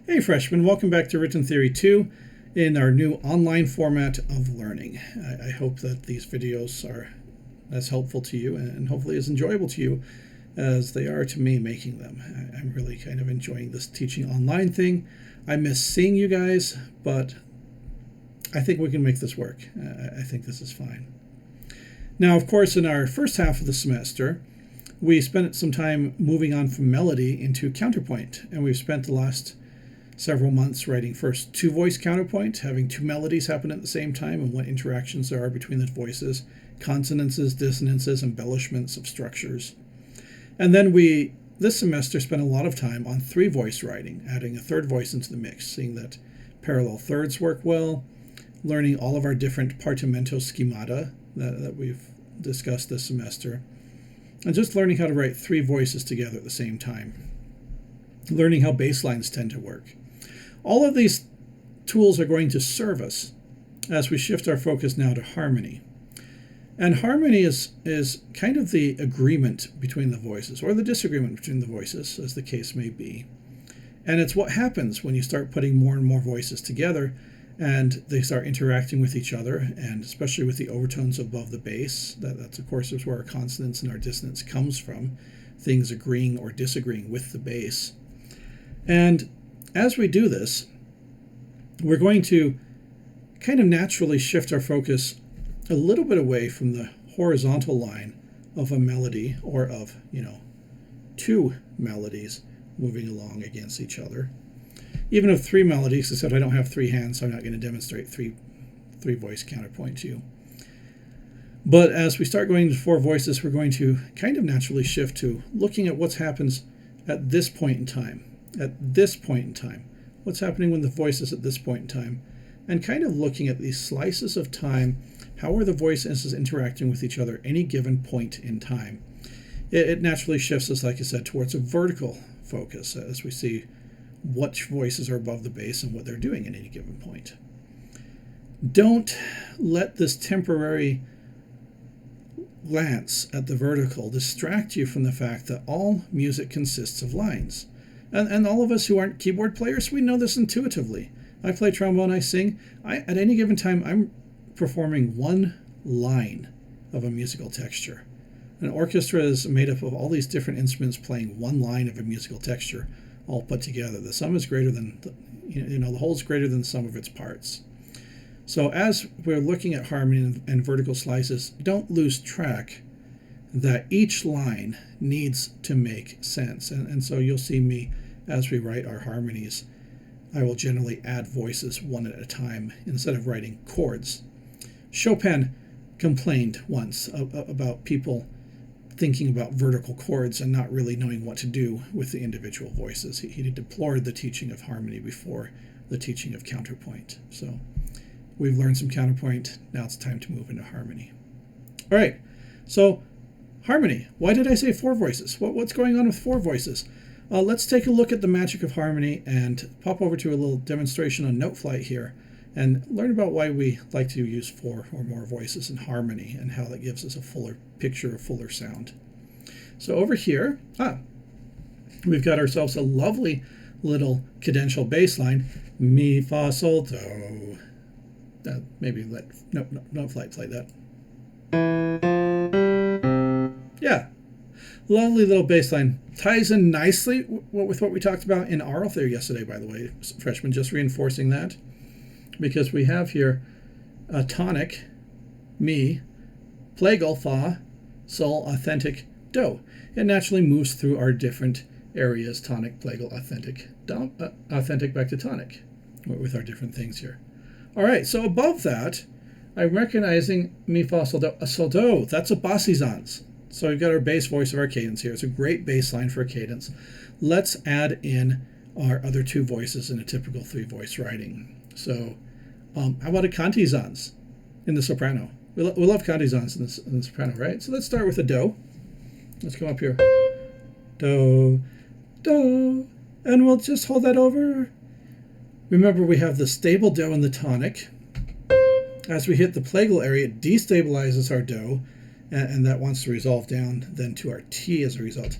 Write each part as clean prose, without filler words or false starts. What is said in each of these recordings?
Hey freshmen, welcome back to Written Theory 2 in our new online format of learning. I hope that these videos are as helpful to you and hopefully as enjoyable to you as they are to me making them. I'm really kind of enjoying this teaching online thing. I miss seeing you guys, but I think we can make this work. I think this is fine. Now, of course, in our first half of the semester, we spent some time moving on from melody into counterpoint, and we've spent the last several months writing first two-voice counterpoint, having two melodies happen at the same time and what interactions there are between the voices, consonances, dissonances, embellishments of structures. And then we, this semester, spent a lot of time on three-voice writing, adding a third voice into the mix, seeing that parallel thirds work well, learning all of our different partimento schemata that we've discussed this semester, and just learning how to write three voices together at the same time, learning how bass lines tend to work. All of these tools are going to serve us as we shift our focus now to harmony. And harmony is kind of the agreement between the voices, or the disagreement between the voices, as the case may be. And it's what happens when you start putting more and more voices together and they start interacting with each other, and especially with the overtones above the bass. That's, of course, is where our consonance and our dissonance comes from, things agreeing or disagreeing with the bass. And as we do this, we're going to kind of naturally shift our focus a little bit away from the horizontal line of a melody, or of, two melodies moving along against each other. Even of three melodies, except I don't have three hands, so I'm not going to demonstrate three-voice counterpoint to you. But as we start going to four voices, we're going to kind of naturally shift to looking at what happens at this point in time. At this point in time, what's happening when the voice is at this point in time, and kind of looking at these slices of time. How are the voices interacting with each other at any given point in time? It naturally shifts us, like I said, towards a vertical focus as we see which voices are above the bass and what they're doing at any given point. Don't let this temporary glance at the vertical distract you from the fact that all music consists of lines. And all of us who aren't keyboard players, we know this intuitively. I play trombone, I sing. At any given time, I'm performing one line of a musical texture. An orchestra is made up of all these different instruments playing one line of a musical texture, all put together. The sum is greater than, the whole is greater than the sum of its parts. So as we're looking at harmony and vertical slices, don't lose track that each line needs to make sense. And so you'll see me, as we write our harmonies, I will generally add voices one at a time instead of writing chords. Chopin complained once about people thinking about vertical chords and not really knowing what to do with the individual voices. He deplored the teaching of harmony before the teaching of counterpoint. So we've learned some counterpoint. Now it's time to move into harmony. All right, so harmony. Why did I say four voices? What's going on with four voices? Let's take a look at the magic of harmony and pop over to a little demonstration on note flight here and learn about why we like to use four or more voices in harmony and how that gives us a fuller picture, a fuller sound. So over here, we've got ourselves a lovely little cadential bass line. Mi, fa, sol, do. Maybe let note flight play that. Yeah, lovely little bass line. Ties in nicely with what we talked about in oral theory yesterday, by the way, freshmen, just reinforcing that, because we have here a tonic, mi, plagal, fa, sol, authentic, do. It naturally moves through our different areas, tonic, plagal, authentic, authentic back to tonic, with our different things here. All right, so above that, I'm recognizing mi, fa, sol, do. Sol, do, that's a bassizans. So we've got our bass voice of our cadence here. It's a great bass line for a cadence. Let's add in our other two voices in a typical three-voice writing. So how about a cantizans in the soprano? We love cantizans in the soprano, right? So let's start with a do. Let's come up here. Do, do, and we'll just hold that over. Remember, we have the stable do in the tonic. As we hit the plagal area, it destabilizes our do, and that wants to resolve down then to our T as a result.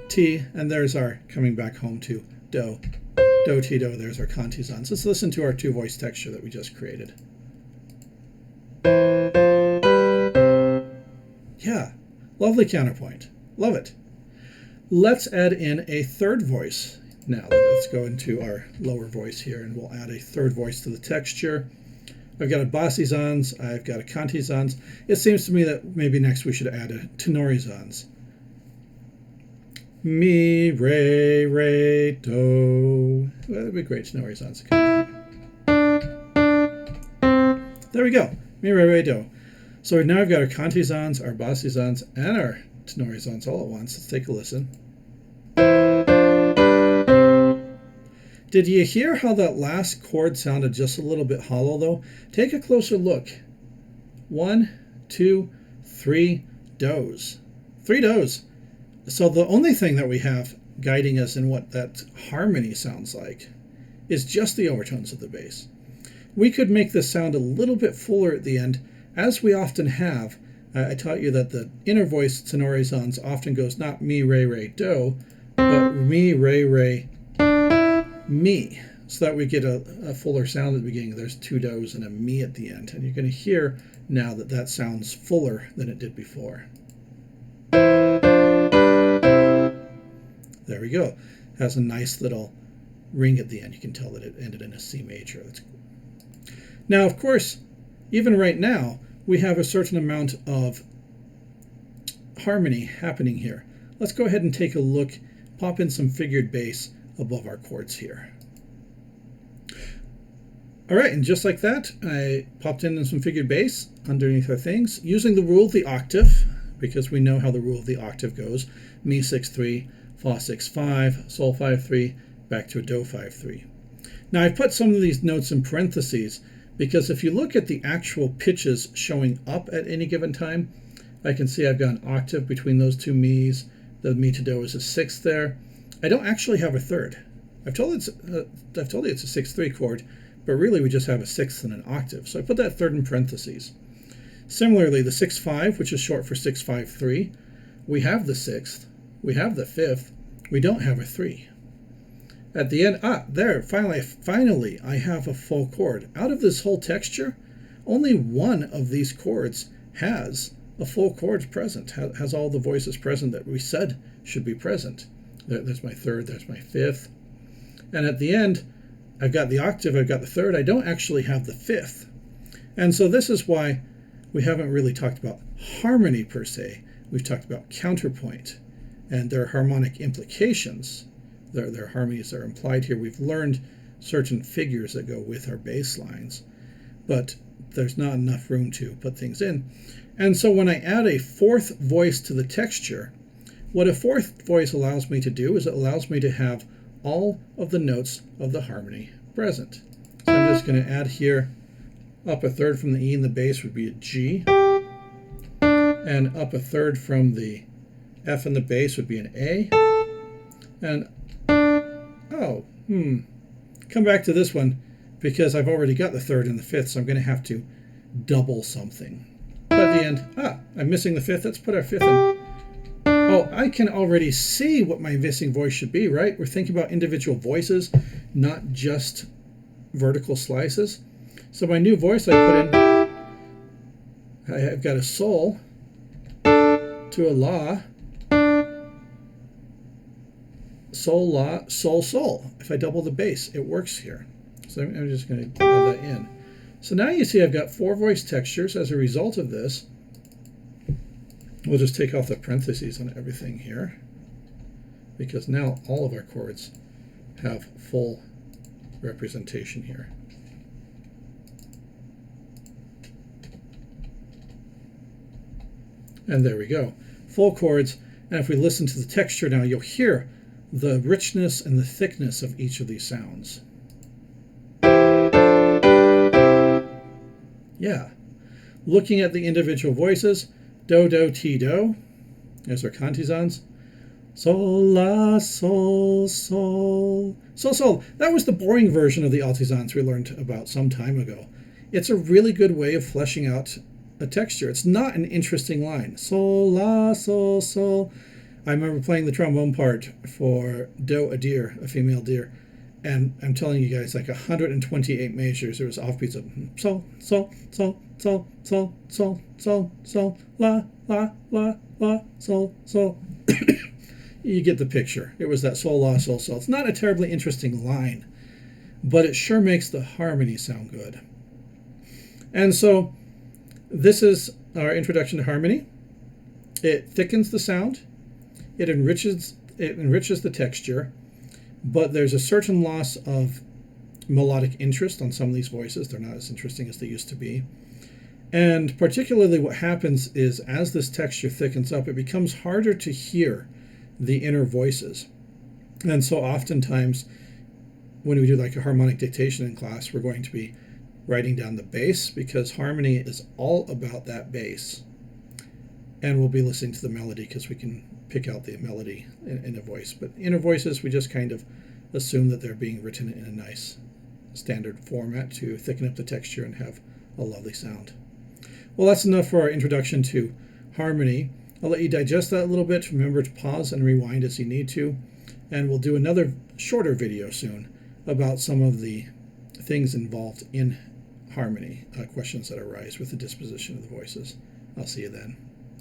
T, and there's our coming back home to do, do, ti, do, there's our cantizans. Let's listen to our two voice texture that we just created. Yeah, lovely counterpoint. Love it. Let's add in a third voice. Now let's go into our lower voice here and we'll add a third voice to the texture. I've got a bassizans, I've got a cantizans. It seems to me that maybe next we should add a tenorizans. Mi, re, re, do. Well, that'd be great, tenorizans. There we go. Mi, re, re, do. So now I've got our cantizans, our bassizans, and our tenorizans all at once. Let's take a listen. Did you hear how that last chord sounded just a little bit hollow though? Take a closer look. 1, 2, 3 does. 3 does. So the only thing that we have guiding us in what that harmony sounds like is just the overtones of the bass. We could make this sound a little bit fuller at the end, as we often have. I taught you that the inner voice tenorizans often goes not mi, re, re, do, but mi, re, re, mi, so that we get a fuller sound at the beginning. There's 2 do's and a mi at the end, and you're going to hear now that that sounds fuller than it did before. There we go. It has a nice little ring at the end. You can tell that it ended in a C major. That's cool. Now, of course, even right now, we have a certain amount of harmony happening here. Let's go ahead and take a look, pop in some figured bass above our chords here. All right, and just like that, I popped in some figured bass underneath our things, using the rule of the octave, because we know how the rule of the octave goes. Mi 6-3, Fa 6-5, Sol 5-3, back to a Do 5-3. Now I've put some of these notes in parentheses, because if you look at the actual pitches showing up at any given time, I can see I've got an octave between those two mi's. The mi to do is a 6th there. I don't actually have a third. I've told you it's a 6-3 chord, but really we just have a 6th and an octave. So I put that third in parentheses. Similarly, the 6-5, which is short for 6-5-3, we have the 6th, we have the 5th, we don't have a 3. At the end, there, finally, I have a full chord. Out of this whole texture, only one of these chords has a full chord present, has all the voices present that we said should be present. There's my 3rd, there's my 5th. And at the end, I've got the octave, I've got the 3rd, I don't actually have the 5th. And so this is why we haven't really talked about harmony per se. We've talked about counterpoint and their harmonic implications. Their harmonies are implied here. We've learned certain figures that go with our bass lines, but there's not enough room to put things in. And so when I add a 4th voice to the texture, what a 4th voice allows me to do is it allows me to have all of the notes of the harmony present. So I'm just going to add here, up a 3rd from the E in the bass would be a G, and up a 3rd from the F in the bass would be an A, and come back to this one because I've already got the 3rd and the 5th, so I'm going to have to double something. But at the end, I'm missing the 5th. Let's put our 5th in. Oh, I can already see what my missing voice should be, right? We're thinking about individual voices, not just vertical slices. So my new voice I put in, I've got a sol to a la, sol, la, sol, sol. If I double the bass, it works here. So I'm just going to add that in. So now you see I've got 4 voice textures as a result of this. We'll just take off the parentheses on everything here, because now all of our chords have full representation here. And there we go. Full chords. And if we listen to the texture now, you'll hear the richness and the thickness of each of these sounds. Yeah. Looking at the individual voices, do, do, ti, do. There's our cantizans. Sol, la, sol, sol. Sol, sol. That was the boring version of the altizans we learned about some time ago. It's a really good way of fleshing out a texture. It's not an interesting line. Sol, la, sol, sol. I remember playing the trombone part for do, a deer, a female deer, And I'm telling you guys, like 128 measures, there was offbeats of sol, sol, sol, sol, sol, sol, sol, sol, la, la, la, la, sol, sol. You get the picture. It was that sol, la, sol, sol. It's not a terribly interesting line, but it sure makes the harmony sound good. And so this is our introduction to harmony. It thickens the sound. It enriches the texture, but there's a certain loss of melodic interest on some of these voices. They're not as interesting as they used to be. And particularly what happens is as this texture thickens up, it becomes harder to hear the inner voices. And so oftentimes when we do like a harmonic dictation in class, we're going to be writing down the bass, because harmony is all about that bass. And we'll be listening to the melody because we can pick out the melody in a voice. But inner voices, we just kind of assume that they're being written in a nice standard format to thicken up the texture and have a lovely sound. Well, that's enough for our introduction to harmony. I'll let you digest that a little bit. Remember to pause and rewind as you need to. And we'll do another shorter video soon about some of the things involved in harmony, questions that arise with the disposition of the voices. I'll see you then.